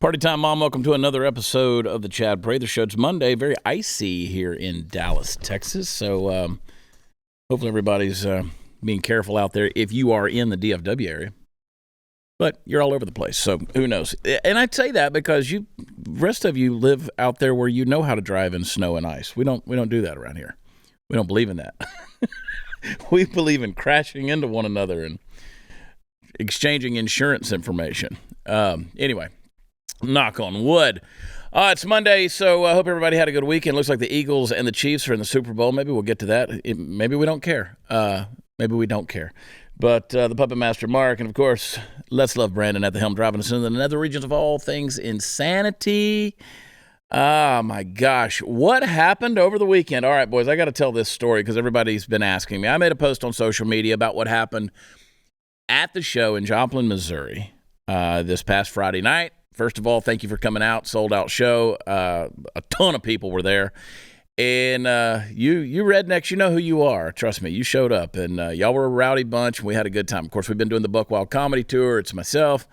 Party time, Mom. Welcome to another episode of the Chad Prather Show. It's Monday, very icy here in Dallas, Texas. So hopefully everybody's being careful out there if you are in the DFW area. But you're all over the place, so who knows? And I say that because rest of you live out there where you know how to drive in snow and ice. We don't do that around here. We don't believe in that. We believe in crashing into one another and exchanging insurance information. Anyway. Knock on wood. It's Monday, so I hope everybody had a good weekend. Looks like the Eagles and the Chiefs are in the Super Bowl. Maybe we'll get to that. Maybe we don't care. Maybe we don't care. But the Puppet Master Mark, and of course, Let's Love Brandon at the helm, driving us into the nether regions of all things insanity. Oh, my gosh. What happened over the weekend? All right, boys, I got to tell this story because everybody's been asking me. I made a post on social media about what happened at the show in Joplin, Missouri this past Friday night. First of all, thank you for coming out. Sold out show. A ton of people were there. And you rednecks, you know who you are. Trust me, you showed up. And y'all were a rowdy bunch. And we had a good time. Of course, we've been doing the Buckwild Comedy Tour. It's myself.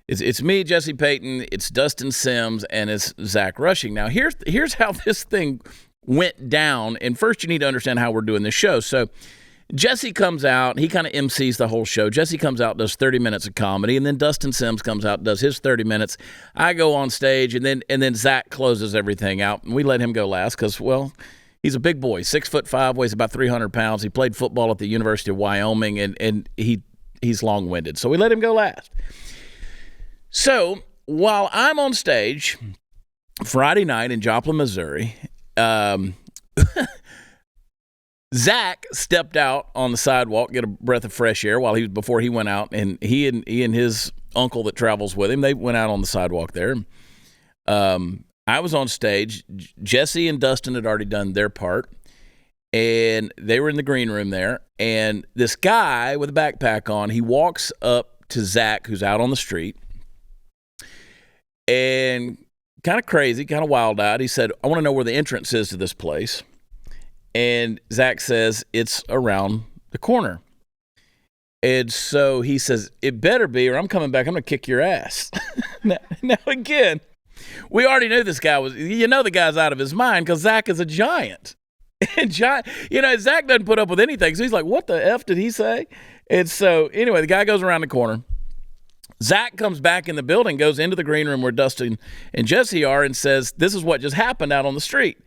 It's me, Jesse Payton. It's Dustin Sims. And it's Zach Rushing. Now, here's how this thing went down. And first, you need to understand how we're doing this show. So Jesse comes out. He kind of MCs the whole show. Jesse comes out, does 30 minutes of comedy, and then Dustin Sims comes out, does his 30 minutes. I go on stage, and then Zach closes everything out. And we let him go last because, well, he's a big boy, 6'5", weighs about 300 pounds. He played football at the University of Wyoming, and he's long-winded. So we let him go last. So while I'm on stage Friday night in Joplin, Missouri, Zach stepped out on the sidewalk, get a breath of fresh air before he went out, and he and his uncle that travels with him, they went out on the sidewalk there. I was on stage. Jesse and Dustin had already done their part, and they were in the green room there. And this guy with a backpack on, he walks up to Zach, who's out on the street, and kind of crazy, kind of wild-eyed. He said, "I want to know where the entrance is to this place." And Zach says, "It's around the corner." And so he says, "It better be or I'm coming back. I'm going to kick your ass." Now, again, we already knew this guy the guy's out of his mind because Zach is a giant. And Zach doesn't put up with anything. So he's like, "What the F did he say?" And so anyway, the guy goes around the corner. Zach comes back in the building, goes into the green room where Dustin and Jesse are and says, "This is what just happened out on the street."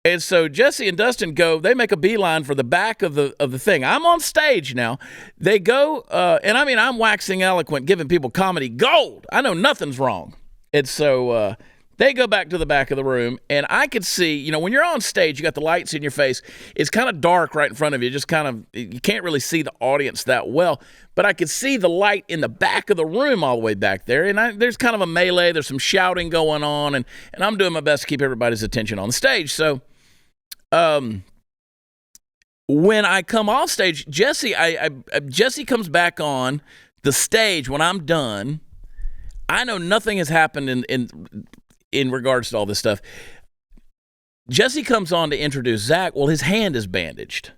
And so Jesse and Dustin they make a beeline for the back of the thing. I'm on stage now. They go, and I mean, I'm waxing eloquent, giving people comedy gold. I know nothing's wrong. And so they go back to the back of the room, and I could see, when you're on stage, you got the lights in your face. It's kind of dark right in front of you. You can't really see the audience that well. But I could see the light in the back of the room all the way back there. And there's kind of a melee. There's some shouting going on, and I'm doing my best to keep everybody's attention on the stage. So when I come off stage, Jesse comes back on the stage when I'm done. I know nothing has happened in regards to all this stuff. Jesse comes on to introduce Zach. Well, his hand is bandaged.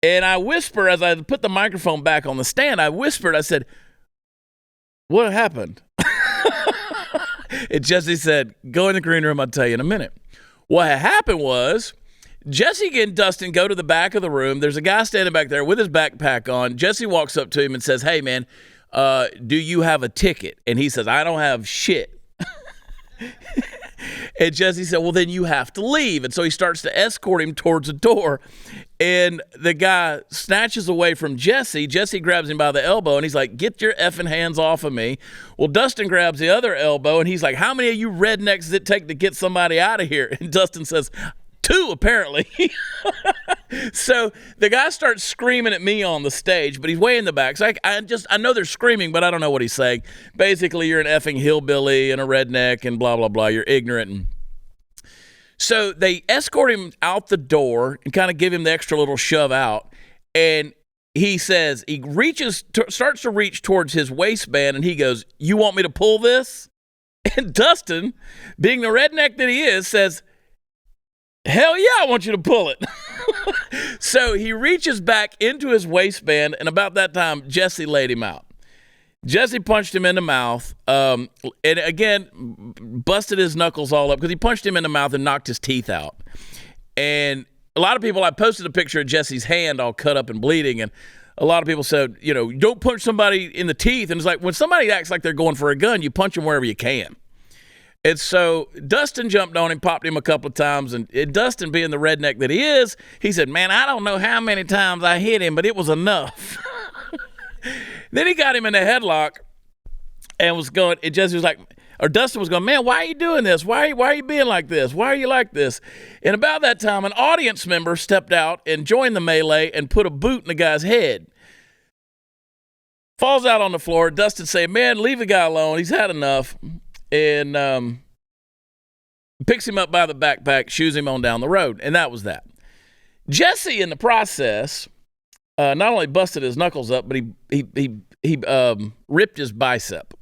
And I whisper as I put the microphone back on the stand, I said, "What happened?" And Jesse said, "Go in the green room, I'll tell you in a minute." What happened was Jesse and Dustin go to the back of the room. There's a guy standing back there with his backpack on. Jesse walks up to him and says, "Hey, man, do you have a ticket?" And he says, "I don't have shit." And Jesse said, "Well, then you have to leave." And so he starts to escort him towards the door. And the guy snatches away from Jesse. Jesse grabs him by the elbow, and he's like, "Get your effing hands off of me." Well, Dustin grabs the other elbow, and he's like, "How many of you rednecks does it take to get somebody out of here?" And Dustin says, "2, apparently." So the guy starts screaming at me on the stage, but he's way in the back. So I know they're screaming, but I don't know what he's saying. Basically, you're an effing hillbilly and a redneck and blah, blah, blah. You're ignorant. And so they escort him out the door and kind of give him the extra little shove out. And he says, he starts to reach towards his waistband, and he goes, "You want me to pull this?" And Dustin, being the redneck that he is, says, "Hell yeah, I want you to pull it." So he reaches back into his waistband, and about that time, Jesse laid him out. Jesse punched him in the mouth, and again, busted his knuckles all up because he punched him in the mouth and knocked his teeth out. And a lot of people, I posted a picture of Jesse's hand all cut up and bleeding, and a lot of people said, don't punch somebody in the teeth. And it's like, when somebody acts like they're going for a gun, you punch them wherever you can. And so Dustin jumped on him, popped him a couple of times, and Dustin, being the redneck that he is, he said, man, I don't know how many times I hit him, but it was enough. Then he got him in a headlock and was going, and Jesse was like, or Dustin was going, man, why are you doing this? Why are you being like this? Why are you like this? And about that time, an audience member stepped out and joined the melee and put a boot in the guy's head. Falls out on the floor. Dustin said, man, leave the guy alone. He's had enough. And picks him up by the backpack, shoos him on down the road. And that was that. Jesse, in the process, not only busted his knuckles up, but he ripped his bicep.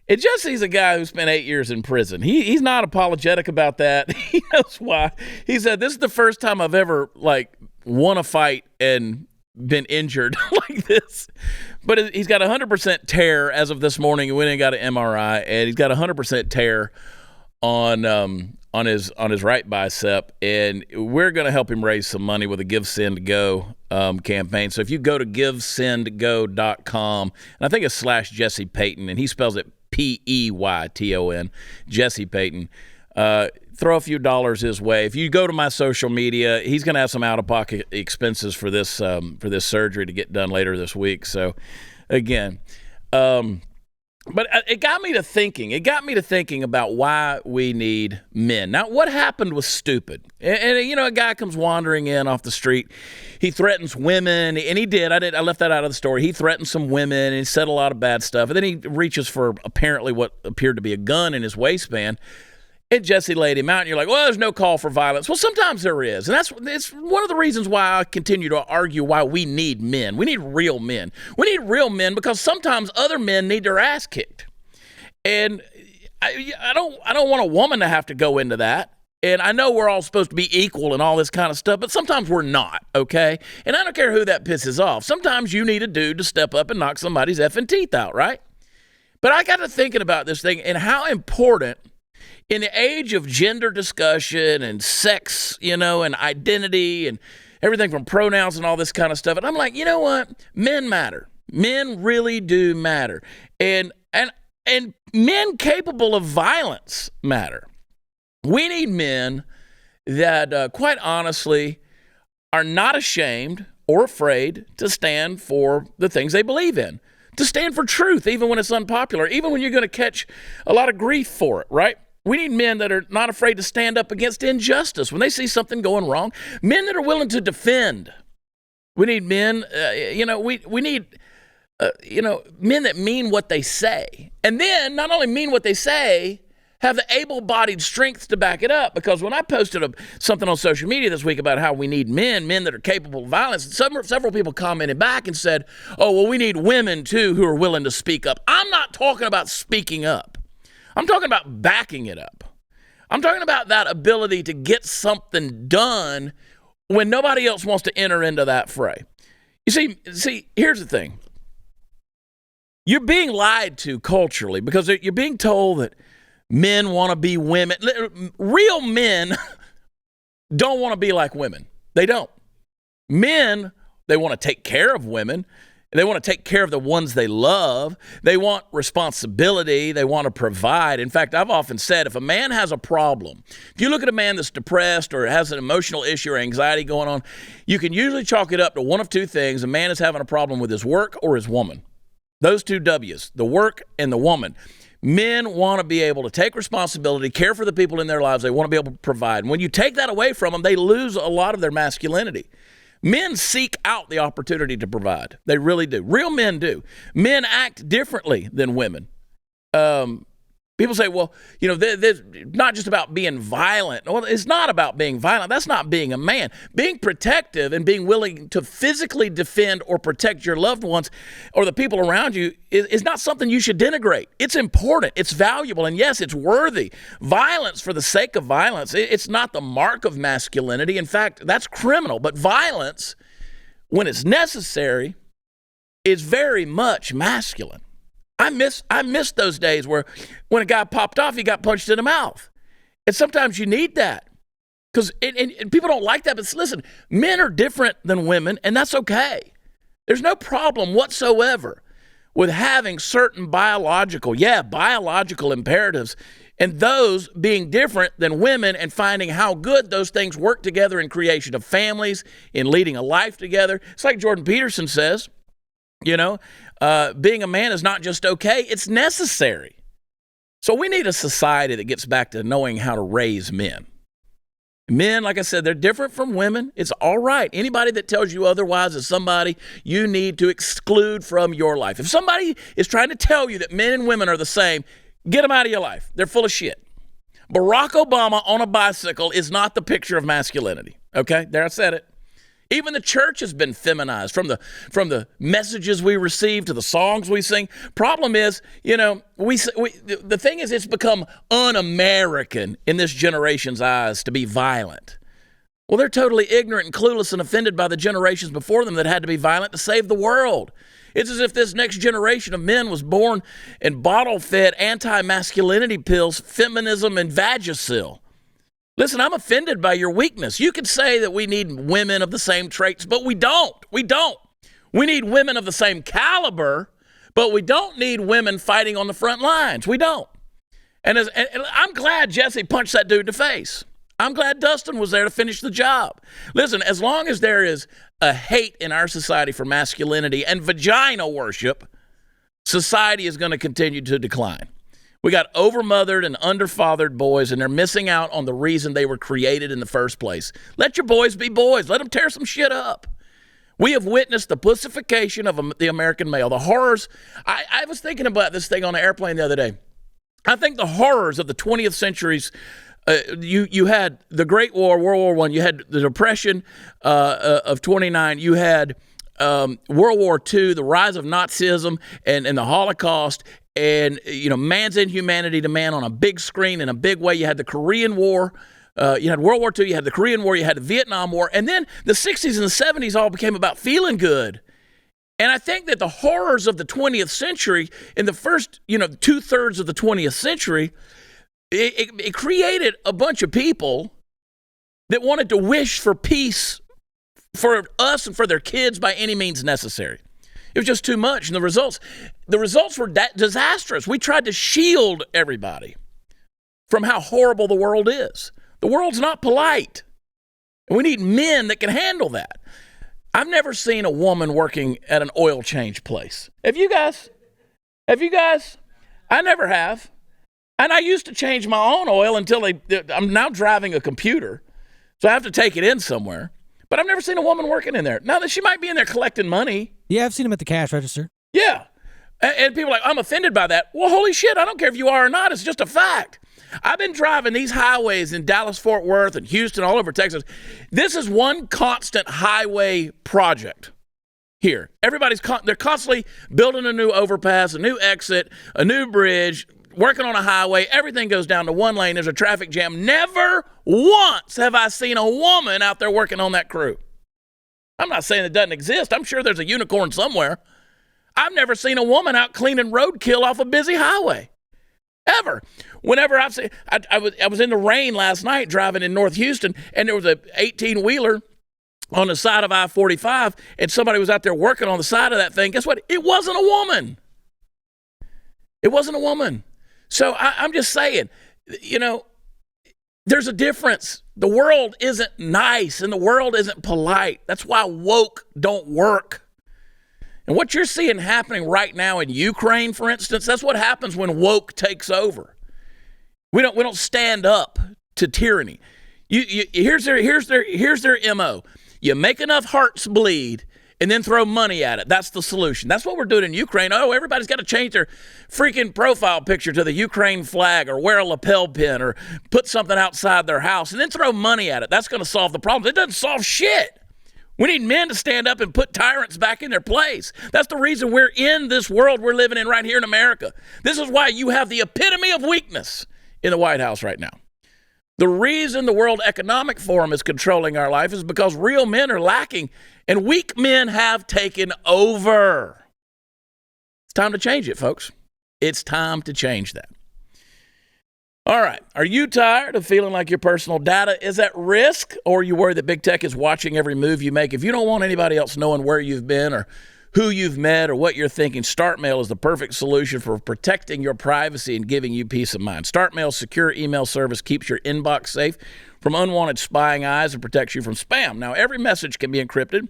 And Jesse's a guy who spent 8 years in prison. He's not apologetic about that. He knows why. He said, this is the first time I've ever, won a fight and been injured like this. But he's got 100% tear as of this morning. He went and got an MRI, and he's got 100% tear on his right bicep. And we're going to help him raise some money with a Give Send Go campaign. So if you go to givesendgo.com, and I think it's /Jesse Payton, and he spells it Peyton, Jesse Payton. Throw a few dollars his way. If you go to my social media, he's going to have some out-of-pocket expenses for this surgery to get done later this week. So, again, but it got me to thinking. It got me to thinking about why we need men. Now, what happened was stupid. And a guy comes wandering in off the street. He threatens women, and he did. I left that out of the story. He threatened some women, and he said a lot of bad stuff. And then he reaches for apparently what appeared to be a gun in his waistband. And Jesse laid him out, and you're like, well, there's no call for violence. Well, sometimes there is. And it's one of the reasons why I continue to argue why we need men. We need real men. We need real men because sometimes other men need their ass kicked. And I don't want a woman to have to go into that. And I know we're all supposed to be equal and all this kind of stuff, but sometimes we're not, okay? And I don't care who that pisses off. Sometimes you need a dude to step up and knock somebody's effing teeth out, right? But I got to thinking about this thing and how important in the age of gender discussion and sex, and identity and everything from pronouns and all this kind of stuff. And I'm like, you know what? Men matter. Men really do matter. And men capable of violence matter. We need men that, quite honestly, are not ashamed or afraid to stand for the things they believe in, to stand for truth, even when it's unpopular, even when you're going to catch a lot of grief for it, right? We need men that are not afraid to stand up against injustice when they see something going wrong, men that are willing to defend. We need men, we need men that mean what they say. And then not only mean what they say, have the able-bodied strength to back it up. Because when I posted something on social media this week about how we need men that are capable of violence, several people commented back and said, oh, well, we need women, too, who are willing to speak up. I'm not talking about speaking up. I'm talking about backing it up. I'm talking about that ability to get something done when nobody else wants to enter into that fray. You see, here's the thing. You're being lied to culturally because you're being told that men want to be women. Real men don't want to be like women. They don't. Men, they want to take care of women. They want to take care of the ones they love. They want responsibility. They want to provide. In fact, I've often said if a man has a problem, if you look at a man that's depressed or has an emotional issue or anxiety going on, you can usually chalk it up to one of two things. A man is having a problem with his work or his woman. Those two W's, the work and the woman. Men want to be able to take responsibility, care for the people in their lives. They want to be able to provide. And when you take that away from them, they lose a lot of their masculinity. Men seek out the opportunity to provide. They really do. Real men do. Men act differently than women. People say, well, this not just about being violent. Well, it's not about being violent. That's not being a man. Being protective and being willing to physically defend or protect your loved ones or the people around you is not something you should denigrate. It's important. It's valuable. And yes, it's worthy. Violence for the sake of violence, it's not the mark of masculinity. In fact, that's criminal. But violence, when it's necessary, is very much masculine. I miss those days where when a guy popped off, he got punched in the mouth. And sometimes you need that because and people don't like that. But listen, men are different than women, and that's okay. There's no problem whatsoever with having certain biological imperatives and those being different than women and finding how good those things work together in creation of families, in leading a life together. It's like Jordan Peterson says, being a man is not just okay, it's necessary. So we need a society that gets back to knowing how to raise men. Men, like I said, they're different from women. It's all right. Anybody that tells you otherwise is somebody you need to exclude from your life. If somebody is trying to tell you that men and women are the same, get them out of your life. They're full of shit. Barack Obama on a bicycle is not the picture of masculinity. Okay, there I said it. Even the church has been feminized from the messages we receive to the songs we sing. Problem is, the thing is, it's become un-American in this generation's eyes to be violent. Well, they're totally ignorant and clueless and offended by the generations before them that had to be violent to save the world. It's as if this next generation of men was born and bottle-fed anti-masculinity pills, feminism, and Vagisil. Listen, I'm offended by your weakness. You could say that we need women of the same traits, but we don't. We don't. We need women of the same caliber, but we don't need women fighting on the front lines. We don't. And I'm glad Jesse punched that dude in the face. I'm glad Dustin was there to finish the job. Listen, as long as there is a hate in our society for masculinity and vagina worship, society is going to continue to decline. We got overmothered and underfathered boys, and they're missing out on the reason they were created in the first place. Let your boys be boys. Let them tear some shit up. We have witnessed the pussification of the American male, the horrors. I was thinking about this thing on an airplane the other day. I think the horrors of the 20th century's, you had the Great War, World War I, you had the Depression of 29, you had World War II, the rise of Nazism and the Holocaust, and, man's inhumanity to man on a big screen in a big way. You had the Korean War. You had World War II. You had the Korean War. You had the Vietnam War. And then the 60s and the 70s all became about feeling good. And I think that the horrors of the 20th century, in the first, 2/3 of the 20th century, it created a bunch of people that wanted to wish for peace for us and for their kids by any means necessary. It was just too much. And the results were disastrous. We tried to shield everybody from how horrible the world is. The world's not polite. And we need men that can handle that. I've never seen a woman working at an oil change place. Have you guys? I never have. And I used to change my own oil until I'm now driving a computer, so I have to take it in somewhere. But I've never seen a woman working in there. Now, that she might be in there collecting money. Yeah, I've seen them at the cash register. Yeah. And people are like, I'm offended by that. Well, holy shit, I don't care if you are or not. It's just a fact. I've been driving these highways in Dallas, Fort Worth, and Houston, all over Texas. This is one constant highway project here. They're constantly building a new overpass, a new exit, a new bridge, working on a highway. Everything goes down to one lane. There's a traffic jam. Never once have I seen a woman out there working on that crew. I'm not saying it doesn't exist. I'm sure there's a unicorn somewhere. I've never seen a woman out cleaning roadkill off a busy highway. Ever. Whenever I've seen, I was in the rain last night driving in North Houston, and there was a 18-wheeler on the side of I-45, and somebody was out there working on the side of that thing. Guess what? It wasn't a woman. It wasn't a woman. So I'm just saying, there's a difference. The world isn't nice, and the world isn't polite. That's why woke don't work. And what you're seeing happening right now in Ukraine, for instance, that's what happens when woke takes over. We don't stand up to tyranny. Here's their MO. You make enough hearts bleed, and then throw money at it. That's the solution. That's what we're doing in Ukraine. Oh, everybody's got to change their freaking profile picture to the Ukraine flag or wear a lapel pin or put something outside their house and then throw money at it. That's going to solve the problem. It doesn't solve shit. We need men to stand up and put tyrants back in their place. That's the reason we're in this world we're living in right here in America. This is why you have the epitome of weakness in the White House right now. The reason the World Economic Forum is controlling our life is because real men are lacking and weak men have taken over. It's time to change it, folks. It's time to change that. All right. Are you tired of feeling like your personal data is at risk, or are you worried that big tech is watching every move you make? If you don't want anybody else knowing where you've been or who you've met or what you're thinking, StartMail is the perfect solution for protecting your privacy and giving you peace of mind. StartMail's secure email service keeps your inbox safe from unwanted spying eyes and protects you from spam. Now, every message can be encrypted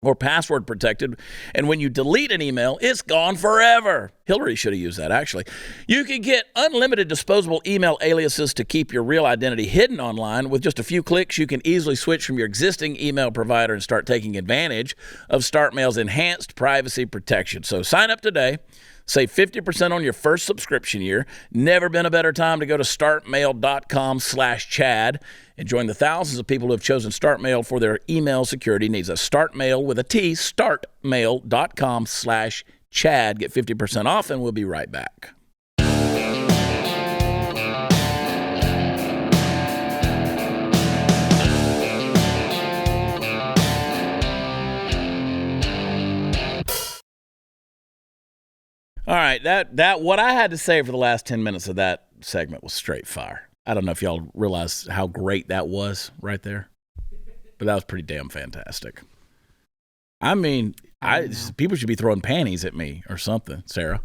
or password protected, and when you delete an email, it's gone forever. Hillary should have used that, actually. You can get unlimited disposable email aliases to keep your real identity hidden online. With just a few clicks, you can easily switch from your existing email provider and start taking advantage of StartMail's enhanced privacy protection. So sign up today. Save 50% on your first subscription year. Never been a better time to go to startmail.com/Chad and join the thousands of people who have chosen StartMail for their email security needs. That's StartMail with a T, startmail.com/Chad. Get 50% off, and we'll be right back. All right, that what I had to say for the last 10 minutes of that segment was straight fire. I don't know if y'all realize how great that was right there, but that was pretty damn fantastic. I mean, people should be throwing panties at me or something, Sarah.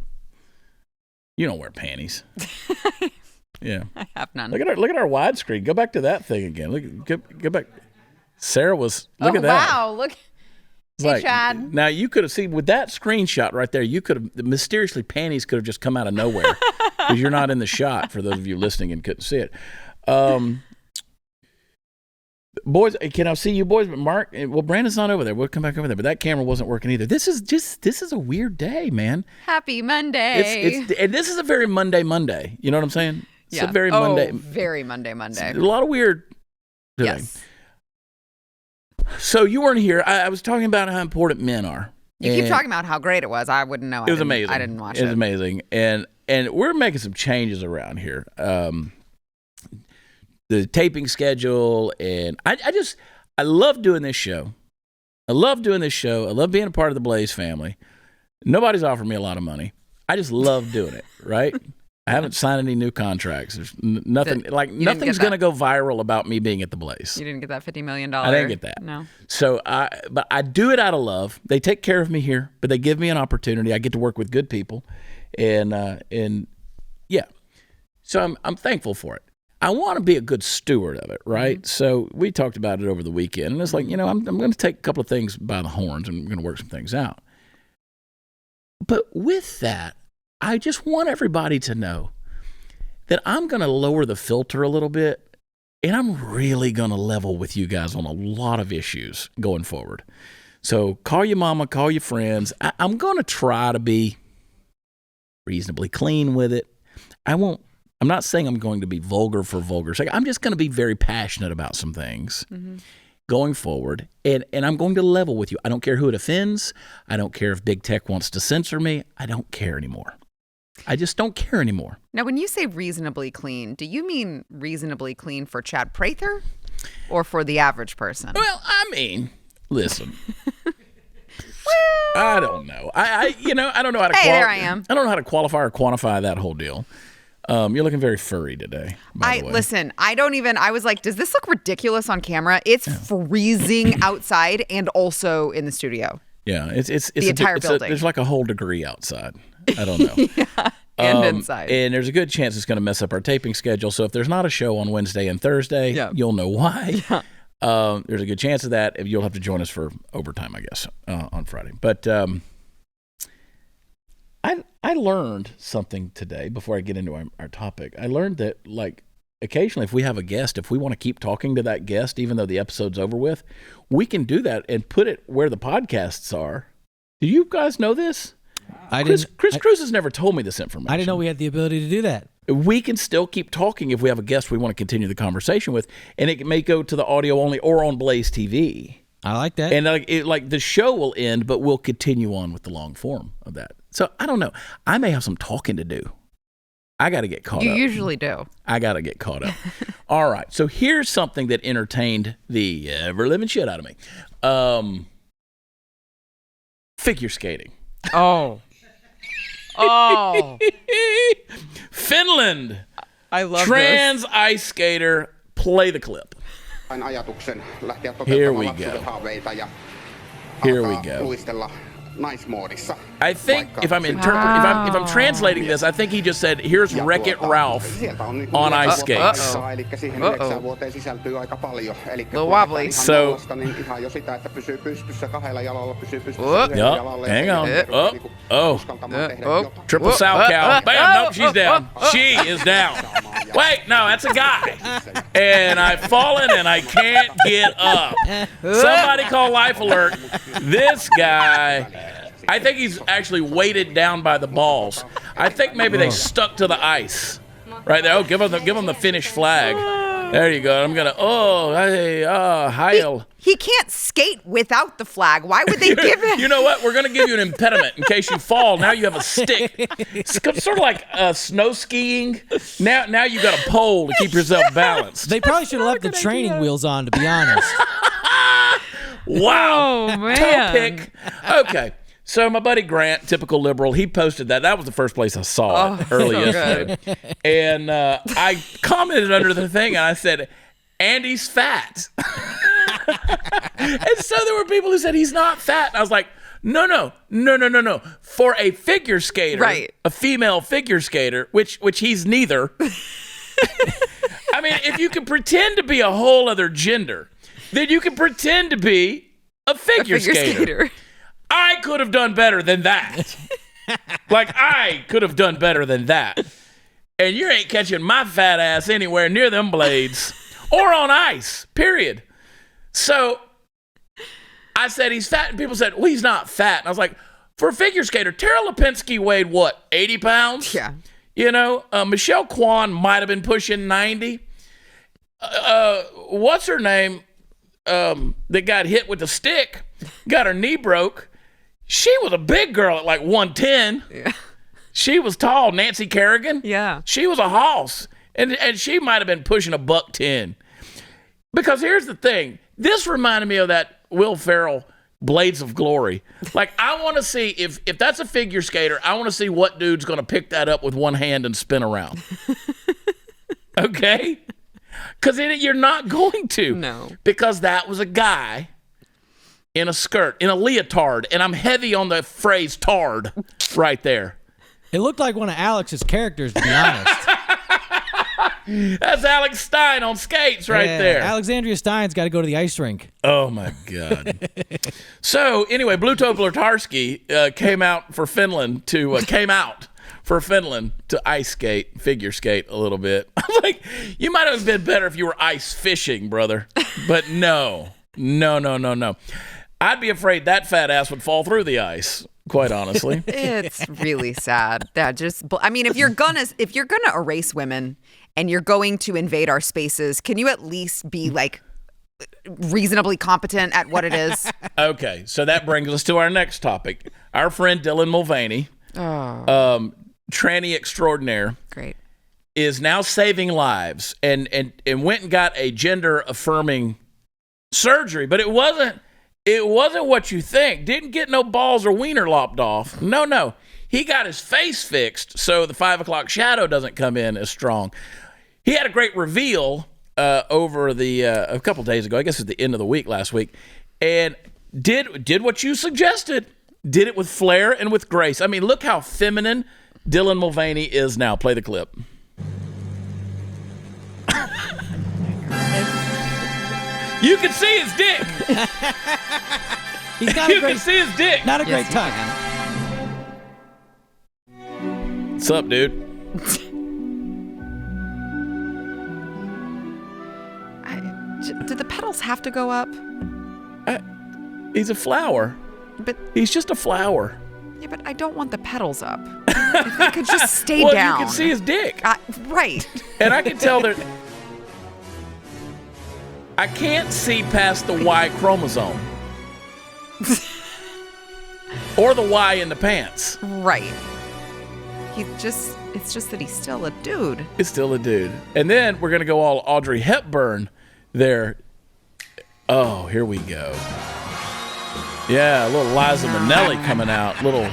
You don't wear panties. Yeah, I have none. Look at our widescreen. Go back to that thing again. Go back. Sarah was look at that. Wow, look. It's hey, like, Chad. Now you could have seen with that screenshot right there, you could have mysteriously panties could have just come out of nowhere because you're not in the shot. For those of you listening and couldn't see it, boys, can I see you boys? But Mark, well, Brandon's not over there. We'll come back over there. But that camera wasn't working either. This is a weird day, man. Happy Monday. And this is a very Monday. You know what I'm saying? It's a very Monday. Very Monday. A lot of weird today. Yes. So you weren't here. I was talking about how important men are. You keep talking about how great it was. I wouldn't know. It was amazing. I didn't watch it. It was amazing. And we're making some changes around here. The taping schedule, and I love doing this show. I love being a part of the Blaze family. Nobody's offered me a lot of money. I just love doing it, right? I haven't signed any new contracts. There's nothing nothing's going to go viral about me being at the Blaze. You didn't get that $50 million. I didn't get that. No. So but I do it out of love. They take care of me here, but they give me an opportunity. I get to work with good people, and yeah. So I'm thankful for it. I want to be a good steward of it, right? Mm-hmm. So we talked about it over the weekend, and it's like, I'm going to take a couple of things by the horns, and I'm going to work some things out. But with that, I just want everybody to know that I'm going to lower the filter a little bit, and I'm really going to level with you guys on a lot of issues going forward. So call your mama, call your friends. I'm going to try to be reasonably clean with it. I'm not saying I'm going to be vulgar for vulgar's sake. I'm just going to be very passionate about some things going forward, and I'm going to level with you. I don't care who it offends. I don't care if big tech wants to censor me. I don't care anymore. I just don't care anymore. Now, when you say reasonably clean, do you mean reasonably clean for Chad Prather or for the average person? Well, I mean, listen. I don't know. I don't know how to. There I am. I don't know how to qualify or quantify that whole deal. You're looking very furry today. Listen, I was like, does this look ridiculous on camera? It's freezing outside and also in the studio. Yeah, it's the entire building. There's like a whole degree outside. I don't know. Yeah, and inside. And there's a good chance it's going to mess up our taping schedule. So if there's not a show on Wednesday and Thursday, you'll know why. Yeah. There's a good chance of that. You'll have to join us for overtime, I guess, on Friday. But I learned something today before I get into our topic. I learned that, like, occasionally if we have a guest, if we want to keep talking to that guest, even though the episode's over with, we can do that and put it where the podcasts are. Do you guys know this? Chris Cruz has never told me this information. I didn't know we had the ability to do that. We can still keep talking if we have a guest we want to continue the conversation with, and it may go to the audio only or on BlazeTV. I like that. And the show will end, but we'll continue on with the long form of that. So I don't know. I may have some talking to do. I got to get caught up. You usually do. I got to get caught up. All right. So here's something that entertained the ever-living shit out of me. Figure skating. Oh. Finland. I love Trans ice skater. Play the clip. Here we go. Here we go. I think if I'm translating this, I think he just said, "Here's Wreck-It Ralph on ice skates." Little wobbly. So, hang on. Triple sow cow. Bam! Nope, she's down. She is down. Wait, no, that's a guy. And I've fallen and I can't get up. Somebody call Life Alert. This guy. I think he's actually weighted down by the balls. I think maybe they stuck to the ice right there. Oh, give him the Finnish flag. There you go. I'm gonna. Heil. He can't skate without the flag. Why would they give him? You know what? We're gonna give you an impediment in case you fall. Now you have a stick. It's sort of like snow skiing. Now you got a pole to keep yourself balanced. They probably should have left the training wheels on, to be honest. Wow. Oh man. Toe pick. Okay. So my buddy Grant, typical liberal, he posted that. That was the first place I saw it early yesterday. And I commented under the thing, and I said, Andy's fat. And so there were people who said he's not fat. And I was like, no. For a figure skater, right, a female figure skater, which he's neither. I mean, if you can pretend to be a whole other gender, then you can pretend to be a figure skater. I could have done better than that. I could have done better than that. And you ain't catching my fat ass anywhere near them blades or on ice, period. So I said he's fat, and people said, well, he's not fat. And I was like, for a figure skater, Tara Lipinski weighed what, 80 pounds? Yeah. You know, Michelle Kwan might have been pushing 90. What's her name that got hit with the stick, got her knee broke? She was a big girl at like 110. Yeah. She was tall. Nancy Kerrigan. Yeah. She was a hoss. And she might have been pushing $110. Because here's the thing. This reminded me of that Will Ferrell Blades of Glory. I want to see if that's a figure skater, I want to see what dude's going to pick that up with one hand and spin around. Okay? Because you're not going to. No. Because that was a guy in a skirt, in a leotard, and I'm heavy on the phrase tard right there. It looked like one of Alex's characters, to be honest. That's Alex Stein on skates right there. Alexandria Stein's got to go to the ice rink. Oh, my God. So, anyway, Bluto Blartarski came out for Finland to ice skate, figure skate a little bit. I was like, you might have been better if you were ice fishing, brother. But no. I'd be afraid that fat ass would fall through the ice, quite honestly. It's really sad. If you're gonna erase women and you're going to invade our spaces, can you at least be reasonably competent at what it is? Okay, so that brings us to our next topic. Our friend Dylan Mulvaney, tranny extraordinaire, great, is now saving lives and went and got a gender affirming surgery, but it wasn't what you think. Didn't get no balls or wiener lopped off. No. He got his face fixed so the 5 o'clock shadow doesn't come in as strong. He had a great reveal over a couple days ago. I guess it was the end of the week last week, and did what you suggested. Did it with flair and with grace. I mean, look how feminine Dylan Mulvaney is now. Play the clip. You can see his dick. You can see his dick. Not a great tuck. What's up, dude? have to go up? He's a flower. But He's just a flower. yeah, but I don't want the petals up. If they could just stay Well, down. you can see his dick. Right. And I can tell that I can't see past the Y chromosome. Or the Y in the pants. Right. It's just that he's still a dude. It's still a dude. And then we're going to go all Audrey Hepburn there. Oh, here we go. Yeah, a little Liza Minnelli coming out. Little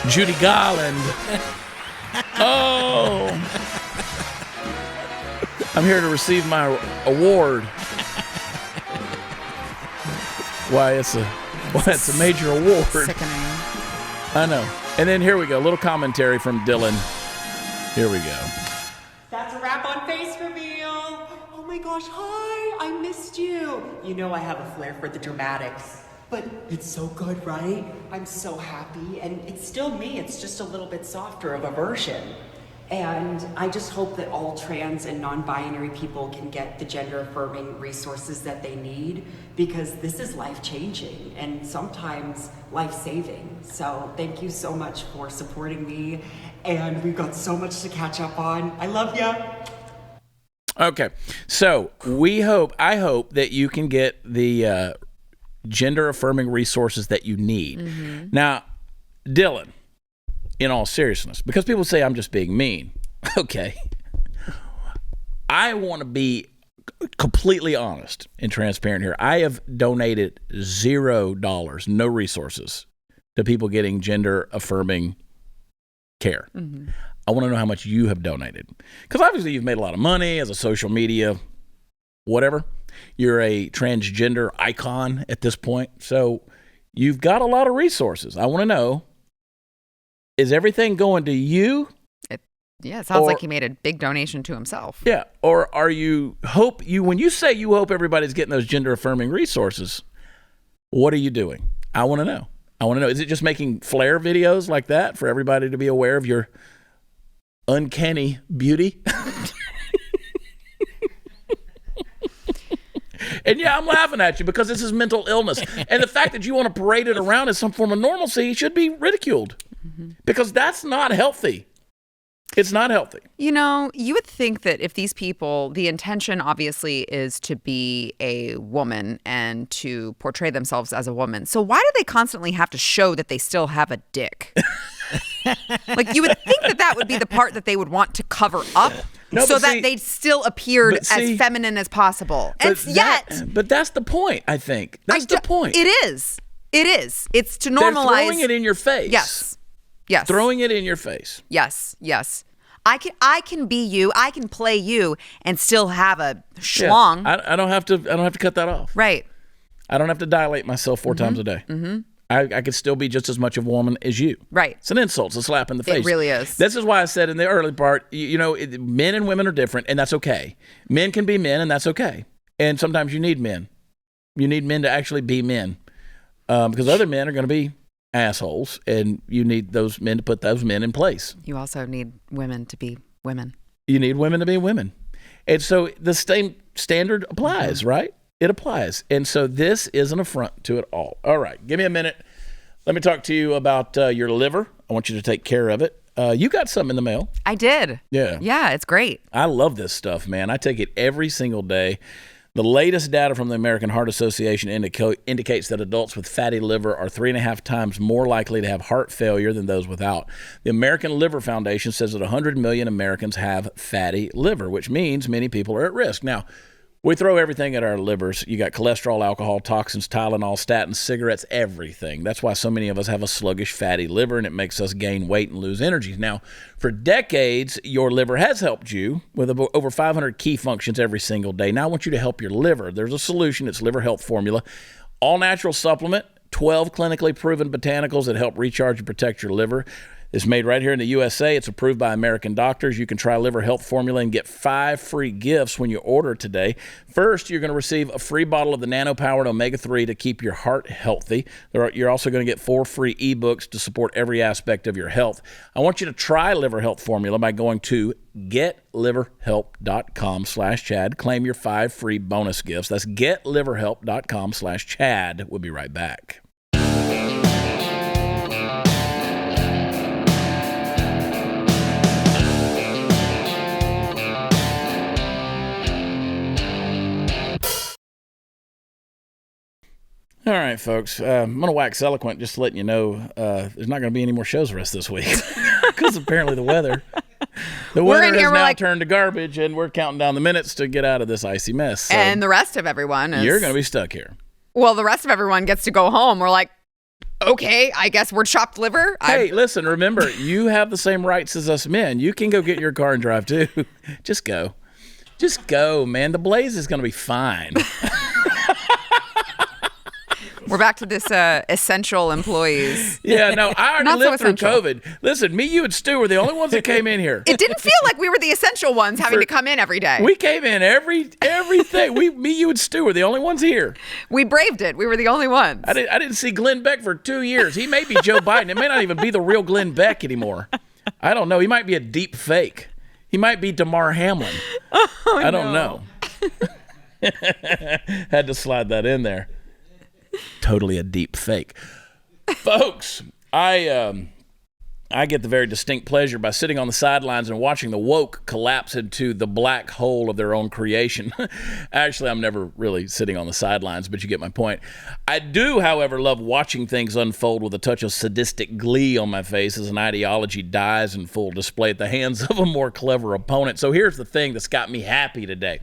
Judy Garland. Oh. I'm here to receive my award. Why, it's a major award. Sickening. I know. And then here we go. A little commentary from Dylan. Here we go. That's a wrap on face reveal. Oh my gosh, hi, I missed you. You know I have a flair for the dramatics. But it's so good, right? I'm so happy, and it's still me. It's just a little bit softer of a version. And I just hope that all trans and non-binary people can get the gender-affirming resources that they need, because this is life-changing and sometimes life-saving. So thank you so much for supporting me, and we've got so much to catch up on. I love ya. Okay. So I hope that you can get the gender-affirming resources that you need. Mm-hmm. Now, Dylan, in all seriousness, because people say I'm just being mean. Okay. I want to be completely honest and transparent here. I have donated $0, no resources, to people getting gender-affirming care. Mm-hmm. I want to know how much you have donated. Because obviously you've made a lot of money as a social media whatever. You're a transgender icon at this point. So you've got a lot of resources. I want to know, is everything going to you? It sounds like he made a big donation to himself. Yeah. Or are when you say you hope everybody's getting those gender affirming resources, what are you doing? I want to know. Is it just making flair videos like that for everybody to be aware of your uncanny beauty? And yeah, I'm laughing at you because this is mental illness. And the fact that you want to parade it around as some form of normalcy should be ridiculed, because that's not healthy. It's not healthy. You know, you would think that if these people, the intention obviously is to be a woman and to portray themselves as a woman. So why do they constantly have to show that they still have a dick? Like, you would think that would be the part that they would want to cover up, that they still appeared as feminine as possible. But that's the point, I think. That's the point. It is. It's to normalize. They're throwing it in your face. Yes. Throwing it in your face. Yes. I can be you. I can play you and still have a schlong. Yeah. I don't have to cut that off. Right. I don't have to dilate myself 4 times a day. Mm-hmm. I could still be just as much of a woman as you. Right. It's an insult. It's a slap in the face. It really is. This is why I said in the early part, men and women are different, and that's okay. Men can be men, and that's okay. And sometimes you need men. You need men to actually be men, because other men are going to be assholes, and you need those men to put those men in place. You also need women to be women. You need women to be women. And so the same standard applies, right? It applies. And so this is an affront to it all. All right, give me a minute. Let me talk to you about your liver. I want you to take care of it. You got something in the mail. I did. Yeah. Yeah, it's great. I love this stuff, man. I take it every single day. The latest data from the American Heart Association indicates that adults with fatty liver are 3.5 times more likely to have heart failure than those without. The American Liver Foundation says that 100 million Americans have fatty liver, which means many people are at risk. Now, we throw everything at our livers. You got cholesterol, alcohol, toxins, Tylenol, statins, cigarettes, everything. That's why so many of us have a sluggish, fatty liver, and it makes us gain weight and lose energy. Now, for decades, your liver has helped you with over 500 key functions every single day. Now I want you to help your liver. There's a solution. It's Liver Health Formula. All-natural supplement, 12 clinically proven botanicals that help recharge and protect your liver. It's made right here in the USA. It's approved by American doctors. You can try Liver Health Formula and get 5 free gifts when you order today. First, you're going to receive a free bottle of the nano-powered omega-3 to keep your heart healthy. You're also going to get 4 free ebooks to support every aspect of your health. I want you to try Liver Health Formula by going to getliverhelp.com/Chad. Claim your 5 free bonus gifts. That's getliverhelp.com/Chad. We'll be right back. All right, folks. I'm going to wax eloquent just to let you know there's not going to be any more shows the rest of this week because apparently the weather has now turned to garbage, and we're counting down the minutes to get out of this icy mess. So and the rest of everyone is... You're going to be stuck here. Well, the rest of everyone gets to go home. We're like, okay, I guess we're chopped liver. Hey, listen, remember, you have the same rights as us men. You can go get your car and drive too. Just go. Just go, man. The Blaze is going to be fine. We're back to this essential employees. Yeah, no, I already Not lived so through essential. COVID. Listen, me, you, and Stu were the only ones that came in here. It didn't feel like we were the essential ones having to come in every day. We came in everything. Me, you, and Stu were the only ones here. We braved it. We were the only ones. I didn't see Glenn Beck for 2 years. He may be Joe Biden. It may not even be the real Glenn Beck anymore. I don't know. He might be a deep fake. He might be Damar Hamlin. I don't know. Had to slide that in there. Totally a deep fake. Folks, I get the very distinct pleasure by sitting on the sidelines and watching the woke collapse into the black hole of their own creation. Actually, I'm never really sitting on the sidelines, but you get my point. I do, however, love watching things unfold with a touch of sadistic glee on my face as an ideology dies in full display at the hands of a more clever opponent. So here's the thing that's got me happy today.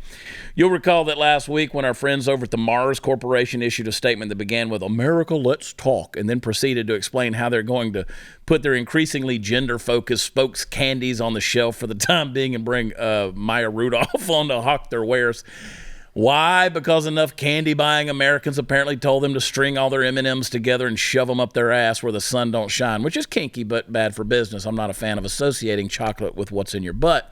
You'll recall that last week when our friends over at the Mars Corporation issued a statement that began with "America, let's talk," and then proceeded to explain how they're going to put their increasingly gender-focused spokes candies on the shelf for the time being and bring Maya Rudolph on to hawk their wares. Why? Because enough candy-buying Americans apparently told them to string all their M&Ms together and shove them up their ass where the sun don't shine, which is kinky but bad for business. I'm not a fan of associating chocolate with what's in your butt.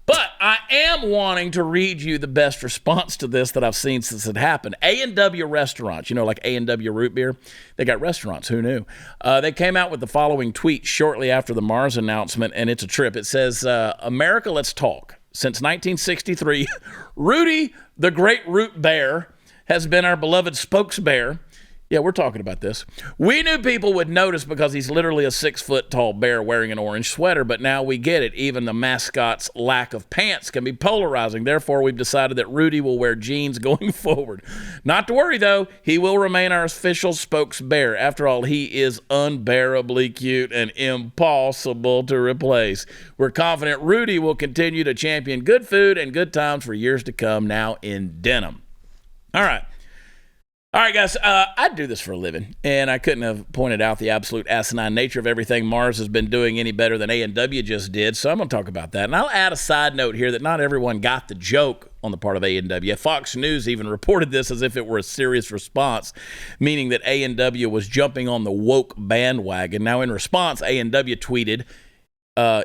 But I am wanting to read you the best response to this that I've seen since it happened. A&W restaurants, like A&W root beer, they got restaurants. Who knew? They came out with the following tweet shortly after the Mars announcement, and it's a trip. It says, America, let's talk. Since 1963, Rudy, the great root bear, has been our beloved spokes bear. Yeah, we're talking about this. We knew people would notice because he's literally a 6-foot-tall bear wearing an orange sweater, but now we get it. Even the mascot's lack of pants can be polarizing. Therefore, we've decided that Rudy will wear jeans going forward. Not to worry, though. He will remain our official spokes bear. After all, he is unbearably cute and impossible to replace. We're confident Rudy will continue to champion good food and good times for years to come, now in denim. All right, guys, I do this for a living, and I couldn't have pointed out the absolute asinine nature of everything Mars has been doing any better than A&W just did, so I'm going to talk about that. And I'll add a side note here that not everyone got the joke on the part of A&W. Fox News even reported this as if it were a serious response, meaning that A&W was jumping on the woke bandwagon. Now, in response, A&W tweeted,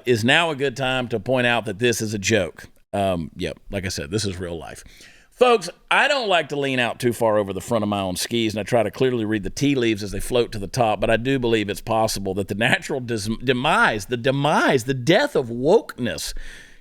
is now a good time to point out that this is a joke. Yep, like I said, this is real life. Folks, I don't like to lean out too far over the front of my own skis, and I try to clearly read the tea leaves as they float to the top, but I do believe it's possible that the natural demise, the death of wokeness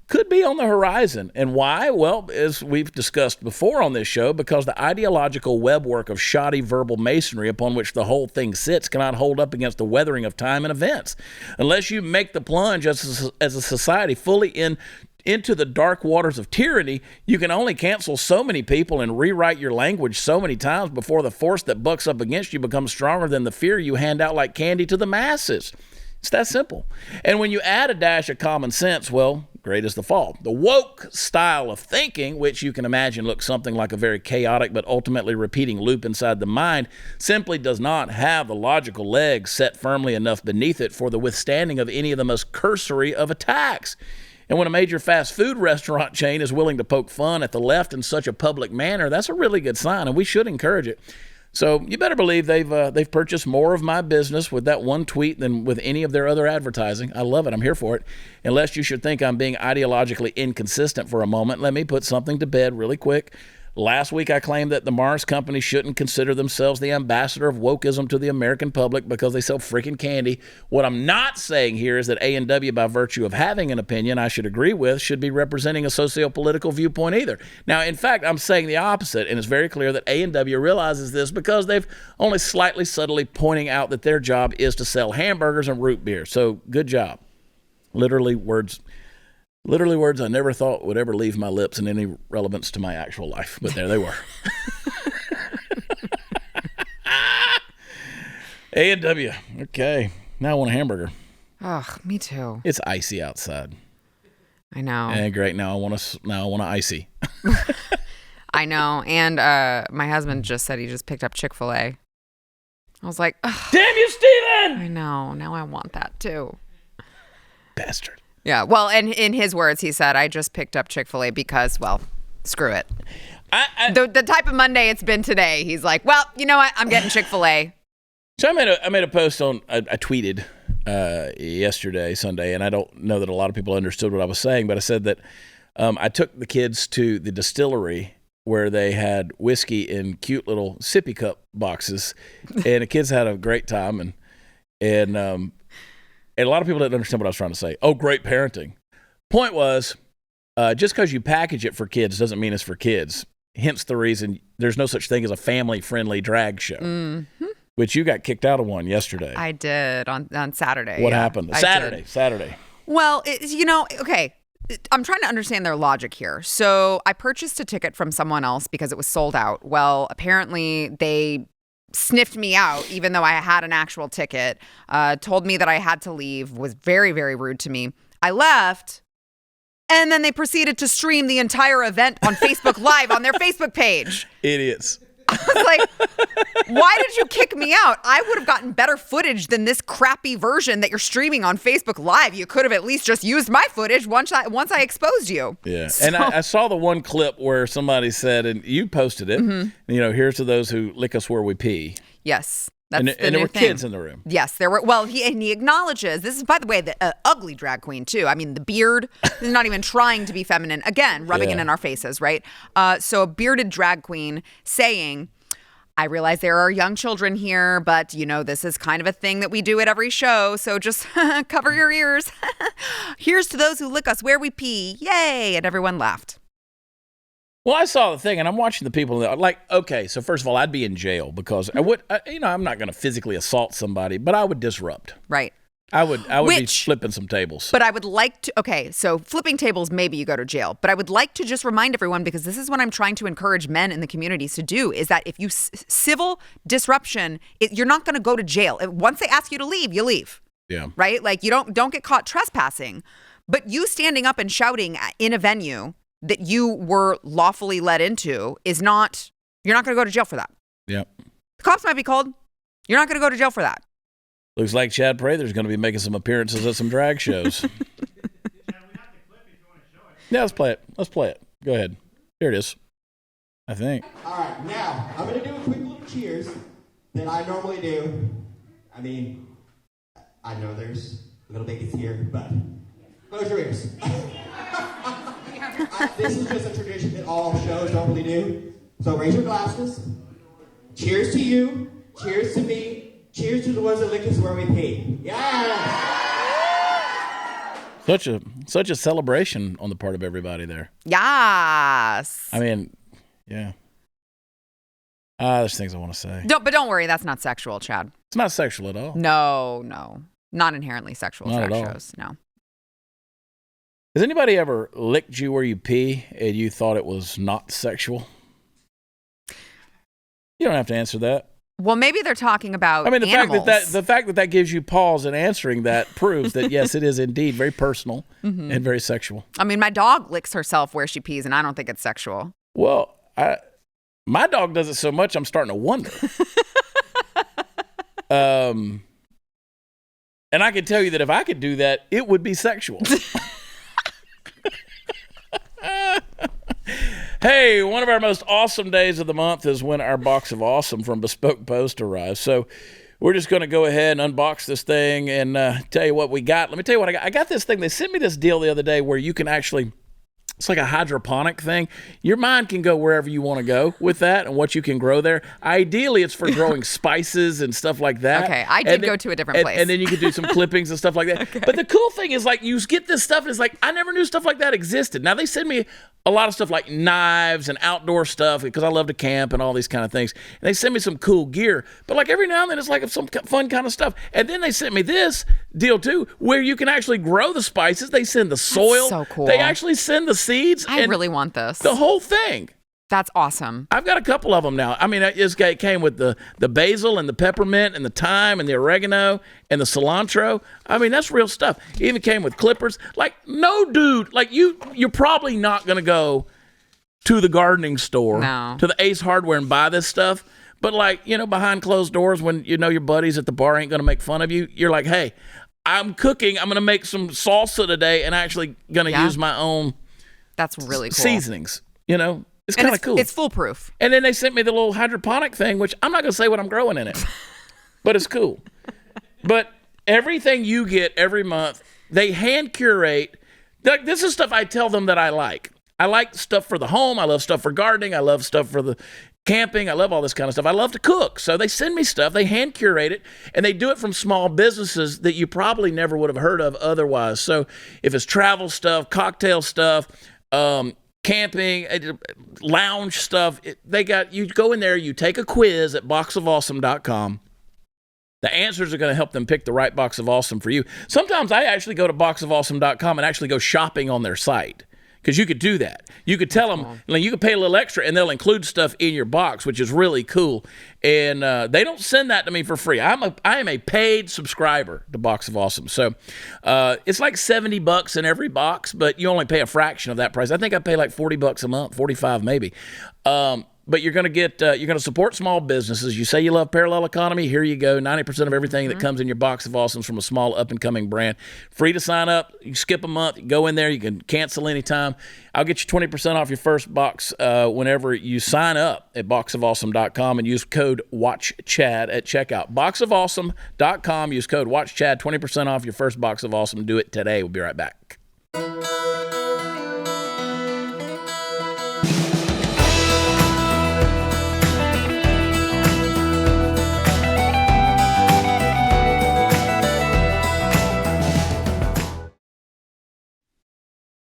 could be on the horizon. And why? Well, as we've discussed before on this show, because the ideological webwork of shoddy verbal masonry upon which the whole thing sits cannot hold up against the weathering of time and events. Unless you make the plunge as a society fully into the dark waters of tyranny, you can only cancel so many people and rewrite your language so many times before the force that bucks up against you becomes stronger than the fear you hand out like candy to the masses. It's that simple. And when you add a dash of common sense, well, great is the fall. The woke style of thinking, which you can imagine looks something like a very chaotic but ultimately repeating loop inside the mind, simply does not have the logical legs set firmly enough beneath it for the withstanding of any of the most cursory of attacks. And when a major fast food restaurant chain is willing to poke fun at the left in such a public manner, that's a really good sign, and we should encourage it. So you better believe they've purchased more of my business with that one tweet than with any of their other advertising. I love it. I'm here for it. Unless you should think I'm being ideologically inconsistent for a moment, let me put something to bed really quick. Last week, I claimed that the Mars company shouldn't consider themselves the ambassador of wokeism to the American public because they sell freaking candy. What I'm not saying here is that A&W, by virtue of having an opinion I should agree with, should be representing a socio-political viewpoint either. Now, in fact, I'm saying the opposite, and it's very clear that A&W realizes this because they've only slightly subtly pointing out that their job is to sell hamburgers and root beer. So, good job. Literally words I never thought would ever leave my lips in any relevance to my actual life, but there they were. A&W. Okay. Now I want a hamburger. Oh, me too. It's icy outside. I know. And great. Now I want an icy. I know. And my husband just said he just picked up Chick-fil-A. I was like, ugh, damn you, Steven! I know. Now I want that too. Bastard. Yeah, well, and in his words, he said, I just picked up Chick-fil-A because, well, screw it. The type of Monday it's been today, he's like, well, you know what? I'm getting Chick-fil-A. So I made a post on, I tweeted yesterday, Sunday, and I don't know that a lot of people understood what I was saying, but I said that I took the kids to the distillery where they had whiskey in cute little sippy cup boxes, and the kids had a great time, and a lot of people didn't understand what I was trying to say. Oh, great parenting. Point was, just because you package it for kids doesn't mean it's for kids. Hence the reason there's no such thing as a family-friendly drag show, which you got kicked out of one yesterday. I did on Saturday. What happened? Saturday. Well, okay. I'm trying to understand their logic here. So I purchased a ticket from someone else because it was sold out. Well, apparently they sniffed me out, even though I had an actual ticket, told me that I had to leave, was very, very rude to me. I left, and then they proceeded to stream the entire event on Facebook Live on their Facebook page. Idiots. I was like, why did you kick me out? I would have gotten better footage than this crappy version that you're streaming on Facebook Live. You could have at least just used my footage once I exposed you. Yeah. So, and I saw the one clip where somebody said, and you posted it, here's to those who lick us where we pee. Yes. That's and there were kids in the room. Yes, there were. Well, he acknowledges, this is, by the way, the ugly drag queen, too. I mean, the beard is not even trying to be feminine. Again, rubbing it in our faces, right? So a bearded drag queen saying, I realize there are young children here, but, this is kind of a thing that we do at every show. So just cover your ears. Here's to those who lick us where we pee. Yay. And everyone laughed. Well, I saw the thing, and I'm watching the people. Like, okay, so first of all, I'd be in jail because I would, I'm not going to physically assault somebody, but I would disrupt. Right. I would be flipping some tables. But I would like to, okay, so flipping tables, maybe you go to jail. But I would like to just remind everyone, because this is what I'm trying to encourage men in the communities to do, is that if you civil disruption, you're not going to go to jail. Once they ask you to leave, you leave. Yeah. Right? Like, you don't get caught trespassing. But you standing up and shouting in a venue that you were lawfully led into you're not going to go to jail for that. Yep. The cops might be called. You're not going to go to jail for that. Looks like Chad Prather's going to be making some appearances at some drag shows. Yeah, let's play it. Go ahead. Here it is. I think. All right, now I'm going to do a quick little cheers that I normally do. I mean, I know there's little bigots here, but close your ears. This is just a tradition that all shows normally do. So raise your glasses. Cheers to you. Cheers to me. Cheers to the ones that lick us where we pee. Yeah. Such a celebration on the part of everybody there. Yes. I mean, yeah. There's things I want to say. But don't worry, that's not sexual, Chad. It's not sexual at all. No. Not inherently sexual Not drag at all. shows. No. Has anybody ever licked you where you pee and you thought it was not sexual? You don't have to answer that. Well, maybe they're talking about the animals. fact that gives you pause in answering that proves that yes, it is indeed very personal and very sexual. I mean, my dog licks herself where she pees, and I don't think it's sexual. Well, my dog does it so much I'm starting to wonder. And I can tell you that if I could do that, it would be sexual. Hey, one of our most awesome days of the month is when our box of awesome from Bespoke Post arrives. So we're just going to go ahead and unbox this thing and tell you what we got. Let me tell you what I got. I got this thing. They sent me this deal the other day where you can actually, it's like a hydroponic thing. Your mind can go wherever you want to go with that and what you can grow there. Ideally, it's for growing spices and stuff like that. Okay, I did go to a different place. And then you can do some clippings and stuff like that. Okay. But the cool thing is, like, you get this stuff and it's like, I never knew stuff like that existed. Now, they send me a lot of stuff like knives and outdoor stuff because I love to camp and all these kind of things. And they send me some cool gear. But like every now and then it's like some fun kind of stuff. And then they sent me this deal too where you can actually grow the spices. They send the soil. That's so cool. They actually send the seeds. I really want this. The whole thing. That's awesome. I've got a couple of them now. I mean, it came with the basil and the peppermint and the thyme and the oregano and the cilantro. I mean, that's real stuff. It even came with clippers. Like, no dude, like you're probably not going to go to the gardening store, to the Ace Hardware and buy this stuff. But like, you know, behind closed doors when you know your buddies at the bar ain't going to make fun of you, you're like, hey, I'm cooking. I'm going to make some salsa today and actually going to use my own That's really cool. seasonings, you know. It's kind of cool. It's foolproof. And then they sent me the little hydroponic thing, which I'm not going to say what I'm growing in it, but it's cool. But everything you get every month, they hand curate. Like, this is stuff I tell them that I like. I like stuff for the home. I love stuff for gardening. I love stuff for the camping. I love all this kind of stuff. I love to cook. So they send me stuff. They hand curate it, and they do it from small businesses that you probably never would have heard of otherwise. So if it's travel stuff, cocktail stuff, camping, lounge stuff, you go in there, you take a quiz at boxofawesome.com. The answers are going to help them pick the right box of awesome for you. Sometimes I actually go to boxofawesome.com and actually go shopping on their site. Because you could do that. You could tell them, like, you could pay a little extra and they'll include stuff in your box, which is really cool. And they don't send that to me for free. I am a paid subscriber to Box of Awesome. So it's like $70 in every box, but you only pay a fraction of that price. I think I pay like $40 a month, 45 maybe. But you're going to support small businesses. You say you love parallel economy, here you go. 90% of everything that comes in your box of awesomes from a small up-and-coming brand. Free to sign up. You skip a month, you go in there, you can cancel anytime. I'll get you 20% off your first box whenever you sign up at boxofawesome.com and use code WATCHCHAD at checkout. Boxofawesome.com, use code WATCHCHAD, 20% off your first box of awesome. Do it today. We'll be right back.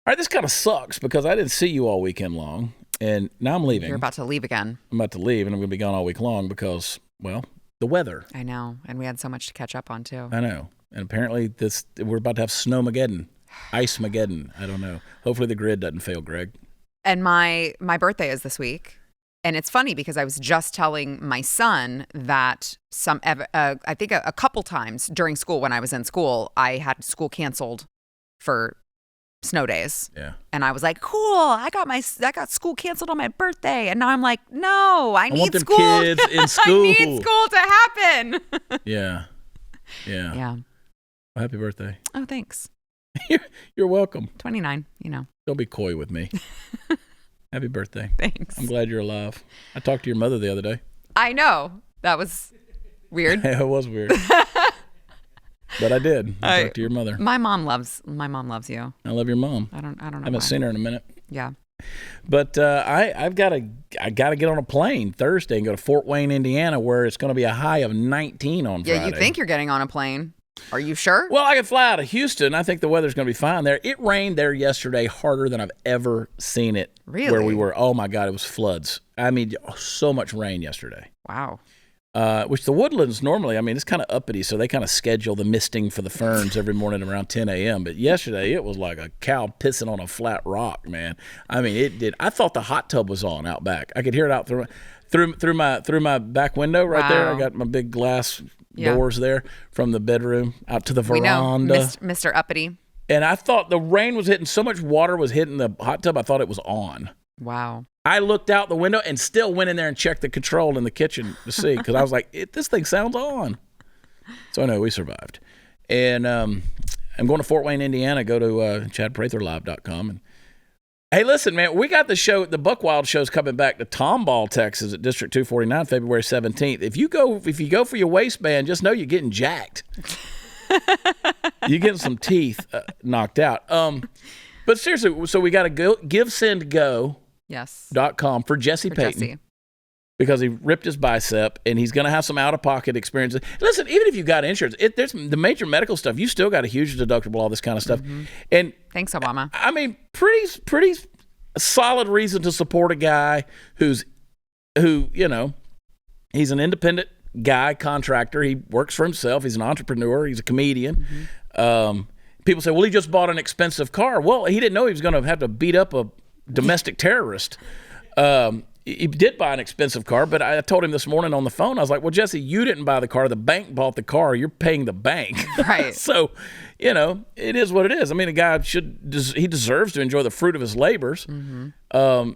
All right, this kind of sucks because I didn't see you all weekend long, and now I'm leaving. You're about to leave again. I'm about to leave, and I'm going to be gone all week long because, well, the weather. I know, and we had so much to catch up on, too. I know, and apparently we're about to have Snowmageddon, Ice-mageddon. I don't know. Hopefully the grid doesn't fail, Greg. And my birthday is this week, and it's funny because I was just telling my son that I think a couple times during school when I was in school, I had school canceled for snow days. Yeah. And I was like, cool, I got school canceled on my birthday. And now I'm like, no, I need them school. Kids in school. I need school to happen. Yeah. Yeah. Well, happy birthday. Oh, thanks. You're welcome. 29, you know. Don't be coy with me. Happy birthday. Thanks. I'm glad you're alive. I talked to your mother the other day. I know. That was weird. It was weird. But I did. I talked to your mother. My mom loves you. I love your mom. I don't know. I haven't seen her in a minute. Yeah. But I got to get on a plane Thursday and go to Fort Wayne, Indiana, where it's going to be a high of 19 on Friday. Yeah, you think you're getting on a plane. Are you sure? Well, I could fly out of Houston. I think the weather's going to be fine there. It rained there yesterday harder than I've ever seen it. Really? Where we were. Oh, my God, it was floods. I mean, so much rain yesterday. Wow. Which the Woodlands normally, I mean, it's kind of uppity, so they kind of schedule the misting for the ferns every morning around 10 a.m. But yesterday, it was like a cow pissing on a flat rock, man. I mean, it did. I thought the hot tub was on out back. I could hear it out through my back window right there. I got my big glass doors there from the bedroom out to the veranda. We know, Mr. Uppity. And I thought the rain was hitting, so much water was hitting the hot tub, I thought it was on. Wow. I looked out the window and still went in there and checked the control in the kitchen to see, because I was like, this thing sounds on. So I know we survived. And I'm going to Fort Wayne, Indiana. Go to chadpratherlive.com and Hey, listen, man, we got the show, the Buck Wild show's coming back to Tomball, Texas at District 249, February 17th. If you go for your waistband, just know you're getting jacked. You're getting some teeth knocked out. But seriously, so we got to go GiveSendGo.com Yes. for Jesse Payton. Jesse. Because he ripped his bicep, and he's going to have some out-of-pocket experiences. Listen, even if you got insurance, there's the major medical stuff. You still got a huge deductible, all this kind of stuff. Mm-hmm. And Thanks, Obama. I mean, pretty solid reason to support a guy who he's an independent guy, contractor. He works for himself. He's an entrepreneur. He's a comedian. Mm-hmm. People say, well, he just bought an expensive car. Well, he didn't know he was going to have to beat up a domestic terrorist. He did buy an expensive car, but I told him this morning on the phone, I was like, well, Jesse, you didn't buy the car. The bank bought the car. You're paying the bank. Right. So, it is what it is. I mean, a guy he deserves to enjoy the fruit of his labors. Mm-hmm.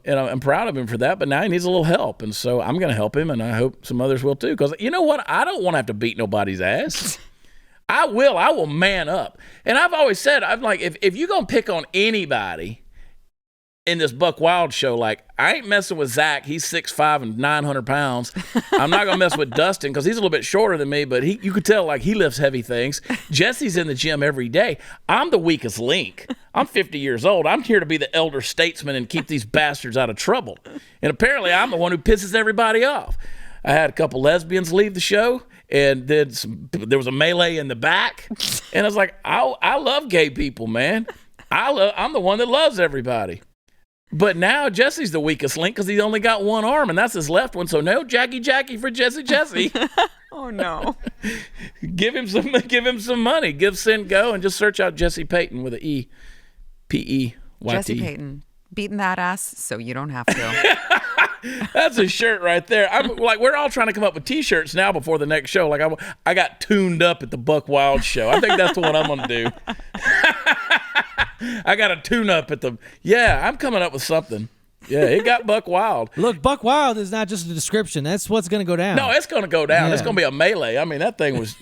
And I'm proud of him for that, but now he needs a little help. And so I'm going to help him, and I hope some others will too. Because you know what? I don't want to have to beat nobody's ass. I will man up. And I've always said, I'm like, if you're going to pick on anybody in this Buck Wild show, like, I ain't messing with Zach. He's 6'5" and 900 pounds. I'm not going to mess with Dustin because he's a little bit shorter than me, but you could tell, like, he lifts heavy things. Jesse's in the gym every day. I'm the weakest link. I'm 50 years old. I'm here to be the elder statesman and keep these bastards out of trouble. And apparently I'm the one who pisses everybody off. I had a couple lesbians leave the show, and then there was a melee in the back. And I was like, I love gay people, man. I'm the one that loves everybody. But now Jesse's the weakest link because he only got one arm, and that's his left one. So no Jackie for Jesse. Oh no! Give him some money. GiveSendGo and just search out Jesse Payton with an E, P-E-Y-T. Jesse Payton beating that ass so you don't have to. That's a shirt right there. I'm like, we're all trying to come up with T-shirts now before the next show. Like I got tuned up at the Buck Wild show. I think that's the one I'm gonna do. I got a tune-up at I'm coming up with something. Yeah, it got Buck Wild. Look, Buck Wild is not just a description. That's what's going to go down. No, it's going to go down. Yeah. It's going to be a melee. I mean, that was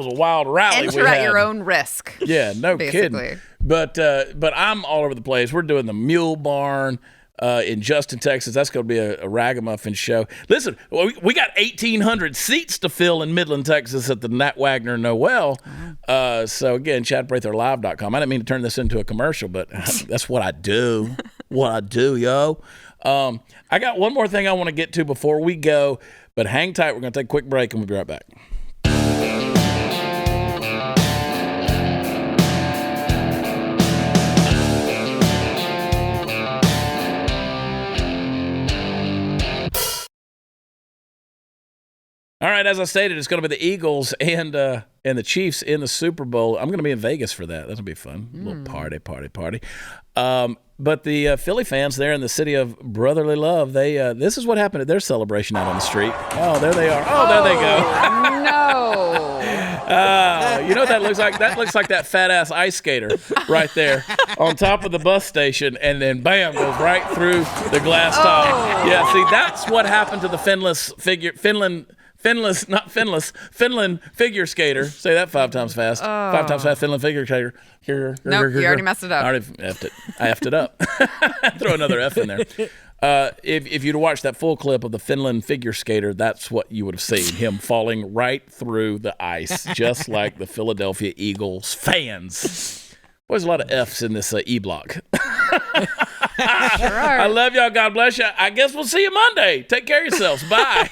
a wild rally. Enter at your own risk. Yeah, no basically. kidding. But I'm all over the place. We're doing the Mule Barn in Justin, Texas. That's going to be a ragamuffin show. Listen, we got 1,800 seats to fill in Midland, Texas at the Nat Wagner Noel. So again, ChadPratherLive.com. I didn't mean to turn this into a commercial, but that's what I do. Yo. I got one more thing I want to get to before we go, but hang tight. We're going to take a quick break, and we'll be right back. All right, as I stated, it's going to be the Eagles and the Chiefs in the Super Bowl. I'm going to be in Vegas for that. That'll be fun. A little party. But the Philly fans there in the city of brotherly love, this is what happened at their celebration out on the street. Oh, there they are. Oh, there they go. No. You know what that looks like? That looks like that fat-ass ice skater right there on top of the bus station, and then, bam, goes right through the glass top. Oh. Yeah, see, that's what happened to the Finland figure skater. Say that 5 times fast. 5 times fast, Finland figure skater. Nope, you already messed it up. I already effed it. I effed it up. Throw another F in there. If you'd watched that full clip of the Finland figure skater, that's what you would have seen. Him falling right through the ice, just like the Philadelphia Eagles fans. There's a lot of F's in this E-block. Sure. I love y'all. God bless you. I guess we'll see you Monday. Take care of yourselves. Bye.